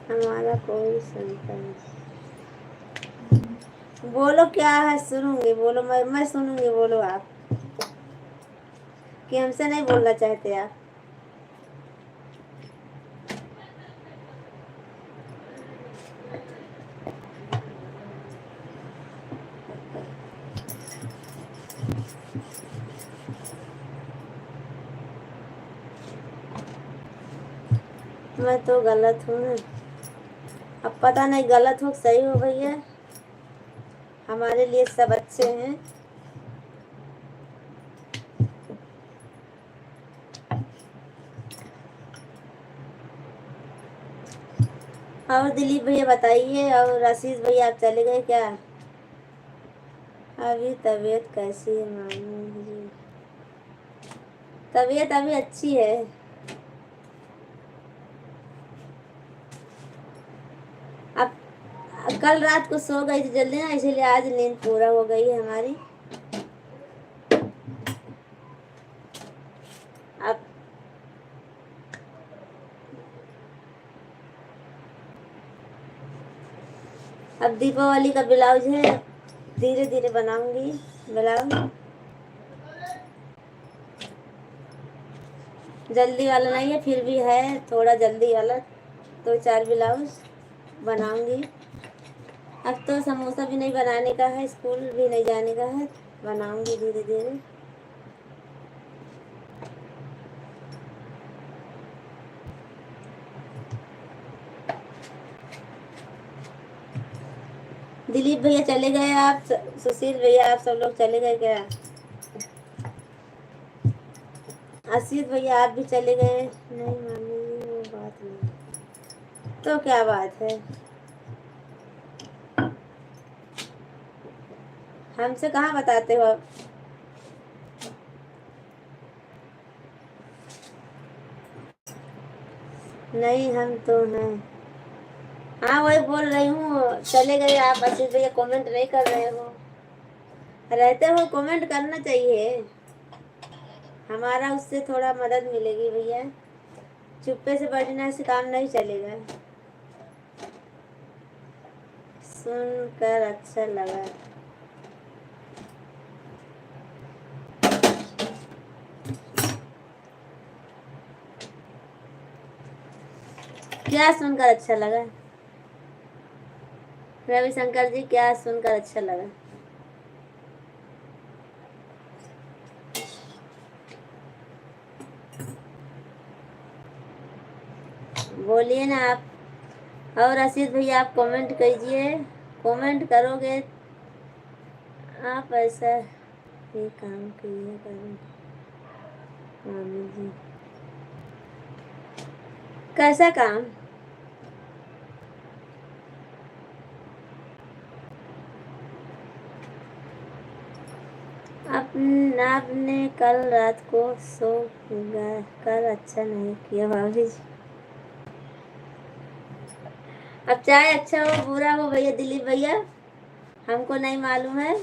हमारा कोई सुनता नहीं। बोलो क्या है, सुनूंगी, बोलो, मैं सुनूंगी, बोलो आप, कि हमसे नहीं बोलना चाहते आप। मैं तो गलत हूँ ना, अब पता नहीं गलत हो सही हो भैया, हमारे लिए सब अच्छे हैं। और दिलीप भैया बताइए, और आशीष भैया आप चले गए क्या? अभी तबीयत कैसी है मामू जी? तबीयत अभी अच्छी है। अब कल रात को सो गई थी जल्दी ना, इसीलिए आज नींद पूरा हो गई है हमारी। अब अब दीपावली का ब्लाउज है, धीरे धीरे बनाऊंगी ब्लाउज, जल्दी वाला नहीं है, फिर भी है थोड़ा जल्दी वाला, दो चार ब्लाउज बनाऊंगी। अब तो समोसा भी नहीं बनाने का है, स्कूल भी नहीं जाने का है, बनाऊंगी धीरे धीरे। दिलीप भैया चले गए, आप सुशील भैया आप सब लोग चले गए क्या? आशीष भैया आप भी चले गए? नहीं मामी जी वो बात नहीं, तो क्या बात है, हमसे कहाँ बताते हो आप? नहीं हम तो हैं। हाँ वही बोल रही हूँ, चले गए आप, आशीष भैया कमेंट नहीं कर रहे हो, रहते हो कमेंट करना चाहिए, हमारा उससे थोड़ा मदद मिलेगी भैया, चुप्पे से बैठने से काम नहीं चलेगा। सुनकर अच्छा लगा। क्या सुनकर अच्छा लगा रविशंकर जी, क्या सुनकर अच्छा लगा? बोलिए ना आप। और आशीष भैया आप कमेंट कीजिए, कमेंट करोगे आप, ऐसा ही काम किया करो मामी जी। कैसा काम? आपने कल रात को सो कर अच्छा नहीं किया भाभी जी। अब चाहे अच्छा हो बुरा हो भैया, दिलीप भैया हमको नहीं मालूम है।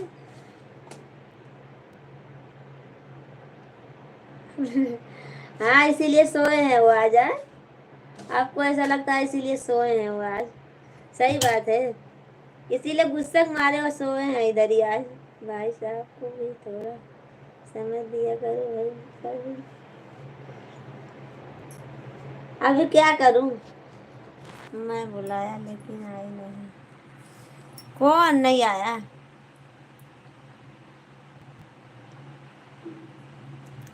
हाँ इसीलिए सोए हैं वो आज, आपको ऐसा लगता है इसीलिए सोए हैं वो आज, सही बात है, इसीलिए गुस्से के मारे वो सोए हैं इधर ही आज। भाई साहब को भी थोड़ा समझ दिया करो भाई कभी। अभी क्या करूं, मैं बुलाया लेकिन आई नहीं। कौन नहीं आया?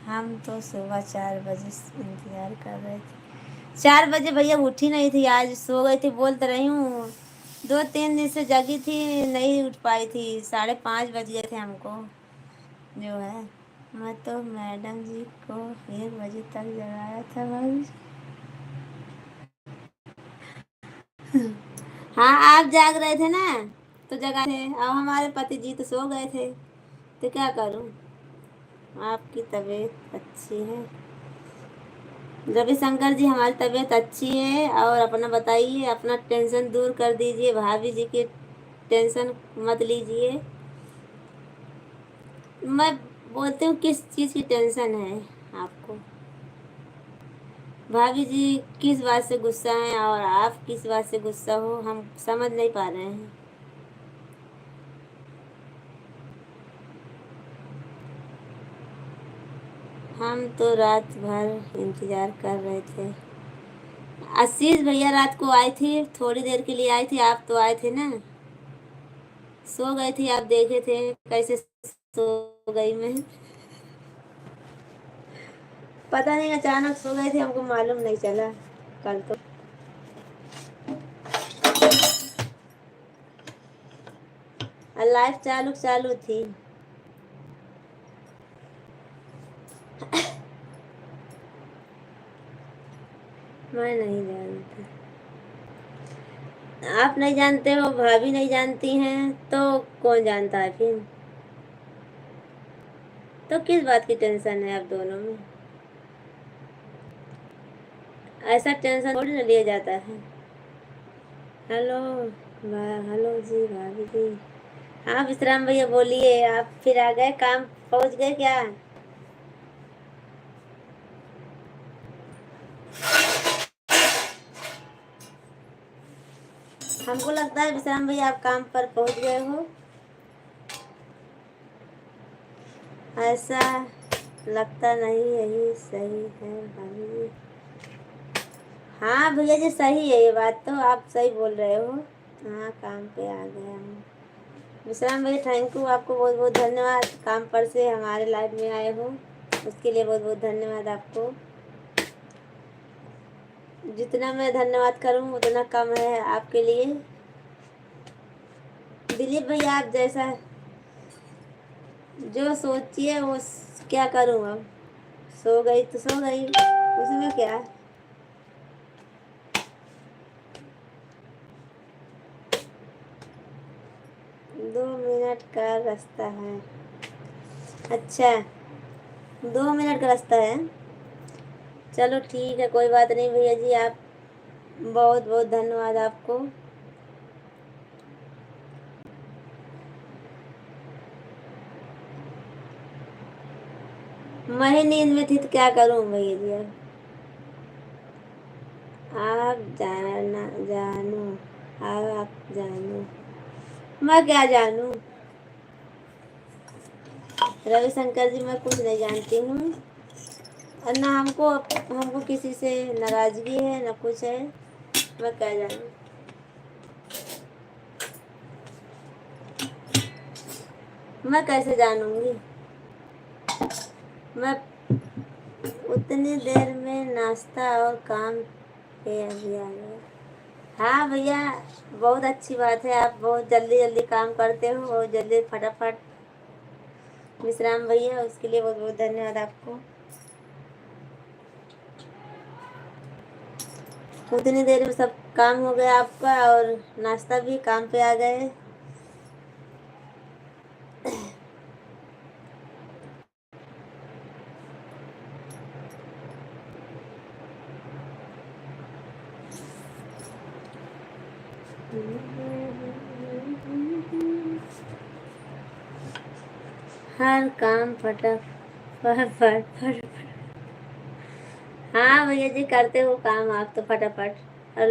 हम तो सुबह 4 बजे इंतजार कर रहे थे, 4 बजे भैया उठी नहीं थी, आज सो गई थी, बोलते रही हूँ, 2-3 दिन से जगी थी, नहीं उठ पाई थी, 5:30 बज गए थे हमको जो है। मैं तो मैडम जी को 1 बजे तक जगाया था भाभी। हाँ आप जाग रहे थे ना, तो जगा थे, अब हमारे पति जी तो सो गए थे, तो क्या करूं। आपकी तबीयत अच्छी है रविशंकर जी, हमारी तबीयत अच्छी है, और अपना बताइए, अपना टेंशन दूर कर दीजिए, भाभी जी की टेंशन मत लीजिए। मैं बोलती हूँ किस चीज़ की टेंशन है आपको? भाभी जी किस बात से गुस्सा हैं और आप किस बात से गुस्सा हो, हम समझ नहीं पा रहे हैं। हम तो रात भर इंतज़ार कर रहे थे। आशीष भैया रात को आई थी, थोड़ी देर के लिए आई थी। आप तो आए थे ना, सो गई थी। आप देखे थे कैसे सो गई मैं, पता नहीं अचानक सो गए थे, हमको मालूम नहीं चला। कल तो लाइफ चालू चालू थी। मैं नहीं जानती, आप नहीं जानते हो, भाभी नहीं जानती हैं, तो कौन जानता है फिर? तो किस बात की टेंशन है आप दोनों में? ऐसा टेंशन थोड़ी ना लिया जाता है। हेलो, हेलो जी भाभी जी। हाँ विश्राम भैया बोलिए, आप फिर आ गए, काम पहुंच गए क्या? हमको लगता है विश्राम भैया आप काम पर पहुंच गए हो, ऐसा लगता नहीं। यही सही है भाभी जी। हाँ भैया जी सही है, ये बात तो आप सही बोल रहे हो। हाँ काम पे आ गया हूँ। विश्राम भैया थैंक यू, आपको बहुत बहुत धन्यवाद। काम पर से हमारे लाइफ में आए हो, उसके लिए बहुत बहुत धन्यवाद आपको। जितना मैं धन्यवाद करूँ उतना कम है आपके लिए। दिलीप भैया आप जैसा जो सोचिए वो क्या करूँ अब, सो गई तो सो गई, उसमें क्या। 2 मिनट का रास्ता है। अच्छा 2 मिनट का रास्ता है, चलो ठीक है, कोई बात नहीं भैया जी। आप बहुत बहुत धन्यवाद आपको। मैं नींद में थी तो क्या करूँ भैया जी अब। आप जाना जानो, आप जानो, मैं क्या जानूँ। रविशंकर जी मैं कुछ नहीं जानती हूँ, और ना हमको हमको किसी से नाराजगी है ना कुछ है, मैं क्या जानूँ। मैं कैसे जानूंगी, मैं उतनी देर में नाश्ता और काम पे अभी आ गया। हाँ भैया बहुत अच्छी बात है, आप बहुत जल्दी जल्दी काम करते हो, बहुत जल्दी फटाफट। विश्राम भैया उसके लिए बहुत बहुत धन्यवाद आपको। उतनी देर में सब काम हो गया आपका, और नाश्ता भी काम पे आ गए। हर काम फटाफट फटाफट फटाफट। हाँ भैया जी करते हो काम आप तो फटाफट, और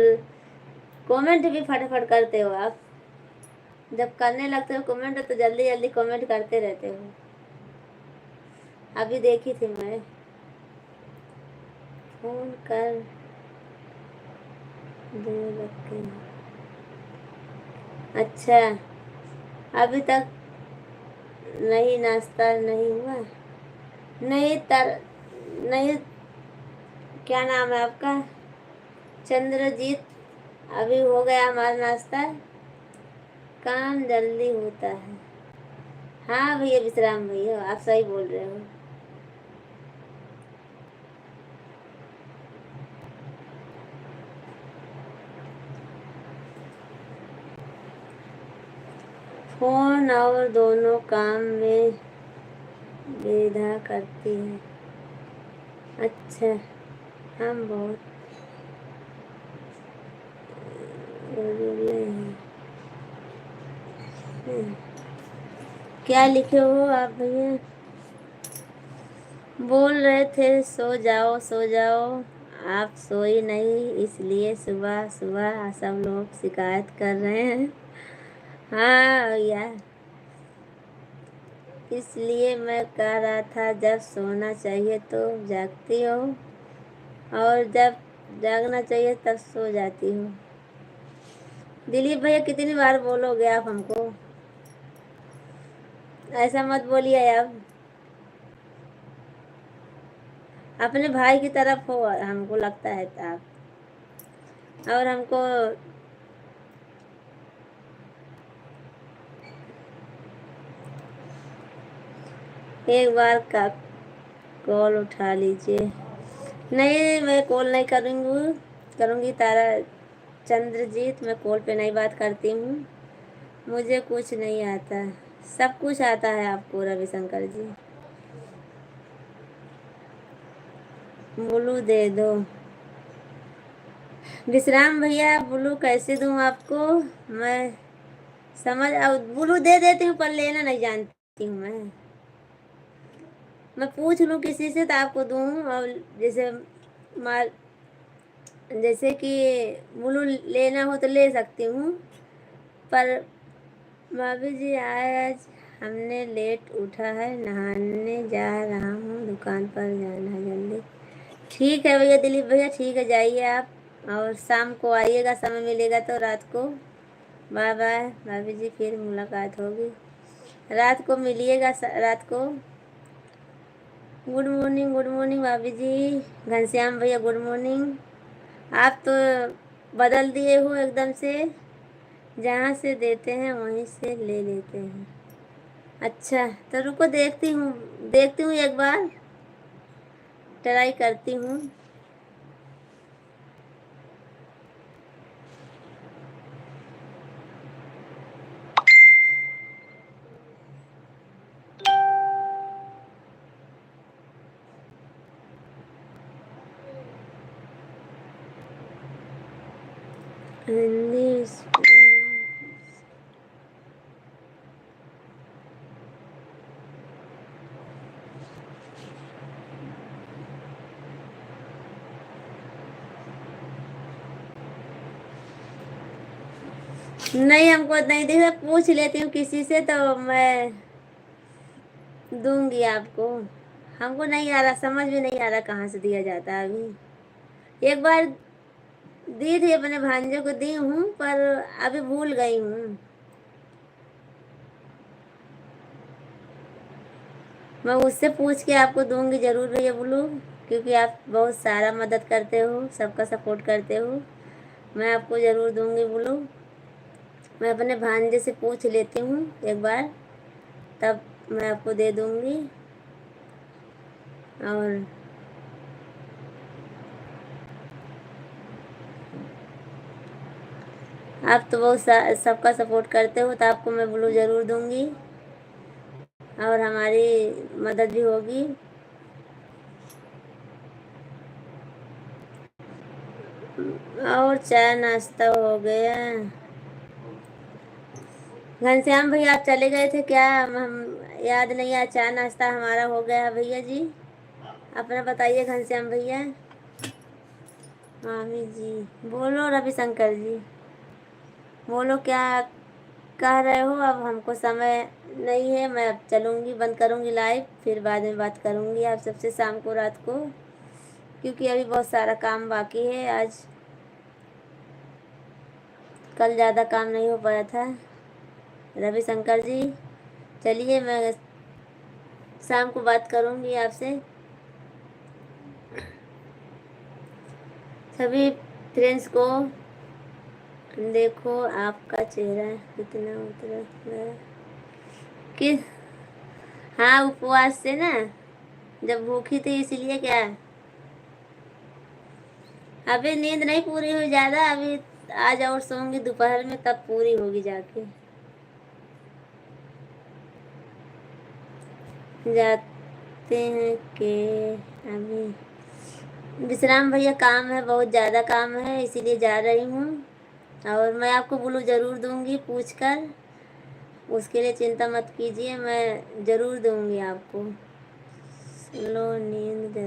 कमेंट भी फटाफट करते हो आप। जब करने लगते हो कमेंट तो जल्दी जल्दी कमेंट करते रहते हो। अभी देखी थी मैं, फोन कर दे रखे हैं। अच्छा अभी तक नहीं, नाश्ता नहीं हुआ? नहीं तर नहीं, क्या नाम है आपका? चंद्रजीत। अभी हो गया हमारा नाश्ता, काम जल्दी होता है। हाँ भैया विश्राम भैया आप सही बोल रहे हो। फोन और दोनों काम में विधा करती है। अच्छा हम बहुत रोले हैं। क्या लिखे हो आप भैया? बोल रहे थे सो जाओ सो जाओ, आप सोई नहीं, इसलिए सुबह सुबह सब लोग शिकायत कर रहे हैं। हाँ भैया इसलिए मैं कह रहा था जब सोना चाहिए तो जागती हो और जब जागना चाहिए तब सो जाती हो। दिलीप भैया कितनी बार बोलोगे आप हमको? ऐसा मत बोलिए आप। अपने भाई की तरफ हो हमको लगता है आप। और हमको एक बार का कॉल उठा लीजिए। नहीं, मैं कॉल नहीं करूँगी तारा चंद्रजीत। मैं कॉल पे नहीं बात करती हूँ। मुझे कुछ नहीं आता। सब कुछ आता है आपको रविशंकर जी। ब्लू दे दो। विश्राम भैया ब्लू कैसे दूँ आपको? मैं समझ अब ब्लू दे देती हूँ पर लेना नहीं जानती हूँ मैं पूछ लूँ किसी से तो आपको दूँ। और जैसे मार जैसे कि ब्लू लेना हो तो ले सकती हूँ। पर भाभी जी आज हमने लेट उठा है, नहाने जा रहा हूँ, दुकान पर जाना है जल्दी। ठीक है भैया दिलीप भैया, ठीक है जाइए आप। और शाम को आइएगा, समय मिलेगा तो रात को। बाय बाय भाभी जी, फिर मुलाकात होगी। रात को मिलिएगा रात को। गुड मॉर्निंग भाभी जी। घनश्याम भैया गुड मॉर्निंग। आप तो बदल दिए हो एकदम से। जहाँ से देते हैं वहीं से ले लेते हैं। अच्छा तो रुको, देखती हूँ एक बार, ट्राई करती हूँ। हिंदी नहीं, हमको नहीं दिखा। पूछ लेती हूँ किसी से तो मैं दूंगी आपको। हमको नहीं आ रहा, समझ में नहीं आ रहा कहाँ से दिया जाता है अभी। एक बार दी थी, अपने भांजे को दी हूँ पर अभी भूल गई हूँ। मैं उससे पूछ के आपको दूंगी जरूर भैया बोलू, क्योंकि आप बहुत सारा मदद करते हो, सबका सपोर्ट करते हो। मैं आपको ज़रूर दूंगी बोलू। मैं अपने भांजे से पूछ लेती हूँ एक बार, तब मैं आपको दे दूंगी। और आप तो बहुत सबका सपोर्ट करते हो तो आपको मैं ब्लू ज़रूर दूंगी और हमारी मदद भी होगी। और चाय नाश्ता हो गया। घनश्याम भैया आप चले गए थे क्या? हम याद नहीं आया। चाय नाश्ता हमारा हो गया भैया जी। अपना बताइए घनश्याम भैया। मामी जी बोलो, रविशंकर जी बोलो, क्या कह रहे हो? अब हमको समय नहीं है। मैं अब चलूँगी, बंद करूँगी लाइव, फिर बाद में बात करूँगी आप सबसे शाम को, रात को, क्योंकि अभी बहुत सारा काम बाकी है। आज कल ज़्यादा काम नहीं हो पाया था रविशंकर जी। चलिए मैं शाम को बात करूँगी आपसे। सभी फ्रेंड्स को देखो, आपका चेहरा कितना उतरा है कि हाँ, उपवास से ना, जब भूखी थी इसलिए। क्या अभी नींद नहीं पूरी हुई ज़्यादा, अभी आज और सोऊंगी दोपहर में, तब पूरी होगी जाके। जाते हैं कि अभी विश्राम भैया, काम है, बहुत ज़्यादा काम है इसीलिए जा रही हूँ। और मैं आपको ब्लू ज़रूर दूंगी पूछ कर, उसके लिए चिंता मत कीजिए, मैं ज़रूर दूंगी आपको। लो नींद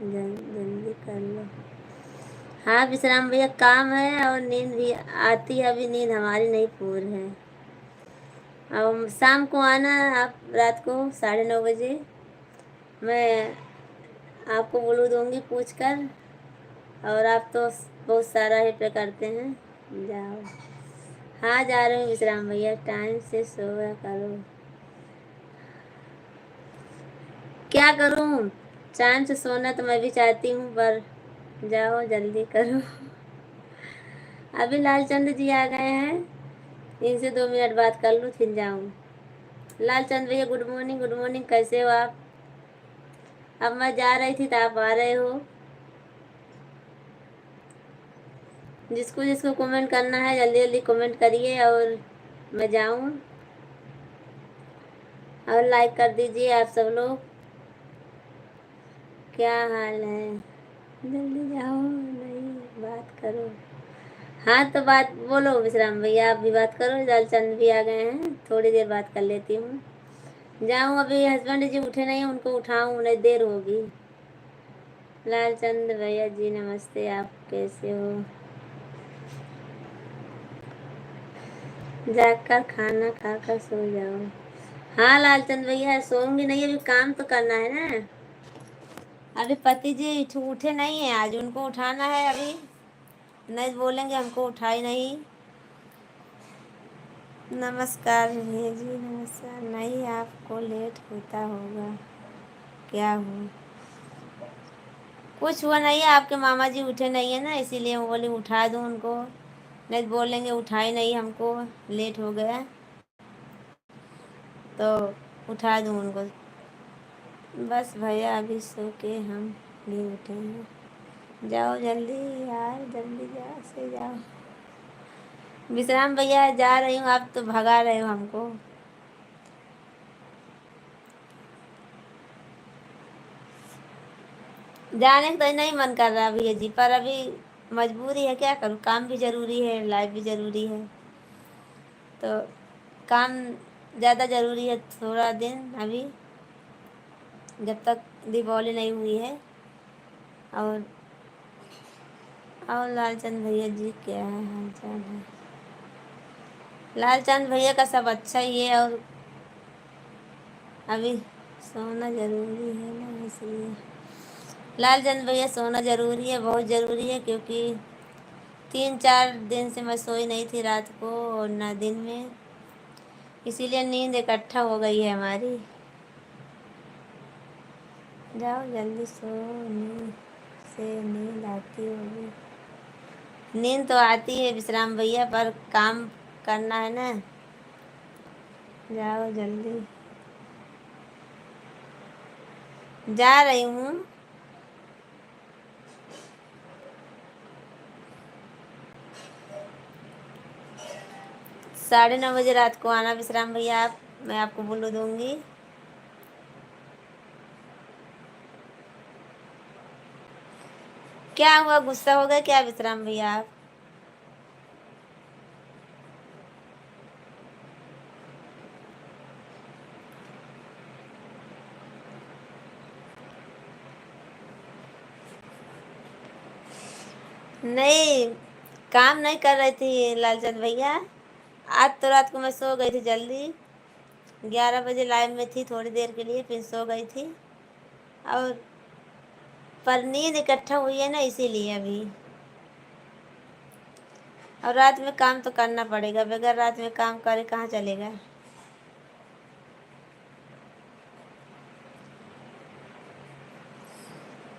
जल्दी कर लो। हाँ विश्राम भैया, काम है और नींद भी आती है, अभी नींद हमारी नहीं पूरी है। अब शाम को आना आप, रात को 9:30 बजे। मैं आपको बोलू दूँगी पूछ कर। और आप तो बहुत सारा ही पे करते हैं। जाओ। हाँ जा रही हूँ विश्राम भैया, टाइम से सोया करो। क्या करूँ, टाइम से सोना तो मैं भी चाहती हूँ, पर जाओ जल्दी करो। अभी लालचंद जी आ गए हैं, इनसे 2 मिनट बात कर लूँ फिर जाऊँ। लालचंद भैया गुड मॉर्निंग, गुड मॉर्निंग, कैसे हो आप? अब मैं जा रही थी तो आप आ रहे हो। जिसको जिसको कमेंट करना है जल्दी जल्दी कमेंट करिए और मैं जाऊँ। और लाइक कर दीजिए आप सब लोग। क्या हाल है? जल्दी जाओ, नहीं बात करो। हाँ तो बात बोलो विश्राम भैया, आप भी बात करो। लालचंद भी आ गए हैं, थोड़ी देर बात कर लेती हूँ। जाऊँ, अभी हस्बैंड जी उठे नहीं, उनको उठाऊँ, उन्हें देर होगी। लालचंद भैया जी नमस्ते, आप कैसे हो? जाकर खाना खाकर सो जाओ। हाँ लालचंद भैया सोऊंगी नहीं, अभी काम तो करना है ना। अभी पति जी उठे नहीं है, आज उनको उठाना है। अभी नहीं बोलेंगे हमको उठाई नहीं। नमस्कार भैया जी, नमस्कार। नहीं आपको लेट होता होगा, क्या हो? कुछ हुआ नहीं है, आपके मामा जी उठे नहीं है ना, इसीलिए मैं बोली उठा दूँ उनको। नहीं बोलेंगे उठाई नहीं, हमको लेट हो गया, तो उठा दूँ उनको। बस भैया अभी सो के हम भी उठे हैं। जाओ जल्दी यार, जल्दी जाओ, से जाओ। विश्राम भैया जा रही हूँ, आप तो भगा रहे हो हमको। जाने का तो नहीं मन कर रहा भैया जी, पर अभी मजबूरी है, क्या करूँ, काम भी ज़रूरी है, लाइफ भी ज़रूरी है, तो काम ज़्यादा ज़रूरी है थोड़ा दिन अभी, जब तक दीपावली नहीं हुई है। और लालचंद भैया जी क्या हाल चाल है? लालचंद भैया का सब अच्छा ही है, और अभी सोना ज़रूरी है ना, इसलिए लालचंद भैया सोना ज़रूरी है, बहुत ज़रूरी है, क्योंकि 3-4 दिन से मैं सोई नहीं थी रात को और ना दिन में, इसीलिए नींद इकट्ठा हो गई है हमारी। जाओ जल्दी सो, नींद से नींद आती होगी। नींद तो आती है विश्राम भैया, पर काम करना है ना। जाओ जल्दी। जा रही हूँ। 9:30 बजे रात को आना विश्राम भैया, आप, मैं आपको बोल दूँगी। क्या हुआ, गुस्सा हो गया क्या विश्राम भैया आप? नहीं, काम नहीं कर रही थी लालचंद भैया। आज तो रात को मैं सो गई थी जल्दी, 11 बजे लाइव में थी थोड़ी देर के लिए, फिर सो गई थी। और पर नींद इकट्ठा हुई है ना, इसीलिए अभी। और रात में काम तो करना पड़ेगा, बगैर रात में काम करे कहाँ चलेगा।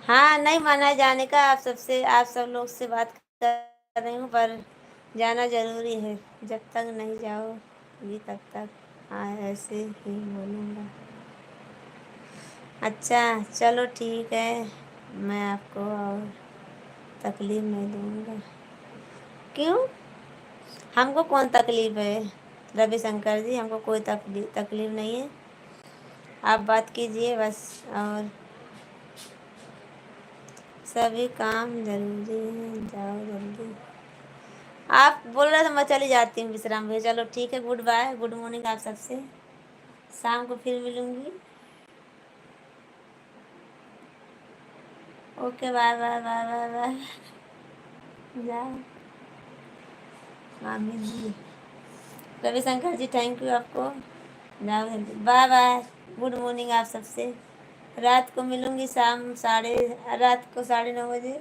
हाँ नहीं माना है जाने का, आप सब लोग से बात कर रही हूँ, पर जाना ज़रूरी है। जब तक नहीं जाओगी तब तक हाँ ऐसे ही बोलूँगा। अच्छा चलो ठीक है, मैं आपको और तकलीफ़ नहीं दूँगा। क्यों, हमको कौन तकलीफ़ है रविशंकर जी, हमको कोई तकलीफ़ नहीं है। आप बात कीजिए बस, और सभी काम ज़रूरी है, जाओ जल्दी। आप बोल रहे थे मैं चली जाती हूँ विश्राम भैया, चलो ठीक है, गुड बाय, गुड मॉर्निंग आप सबसे। शाम को फिर मिलूँगी। Okay bye bye bye bye bye. जाओ मामी जी। रविशंकर जी थैंक यू आपको। जाओ जल्दी, बाय बाय, गुड मॉर्निंग आप सबसे। रात को मिलूंगी रात को 9:30 बजे।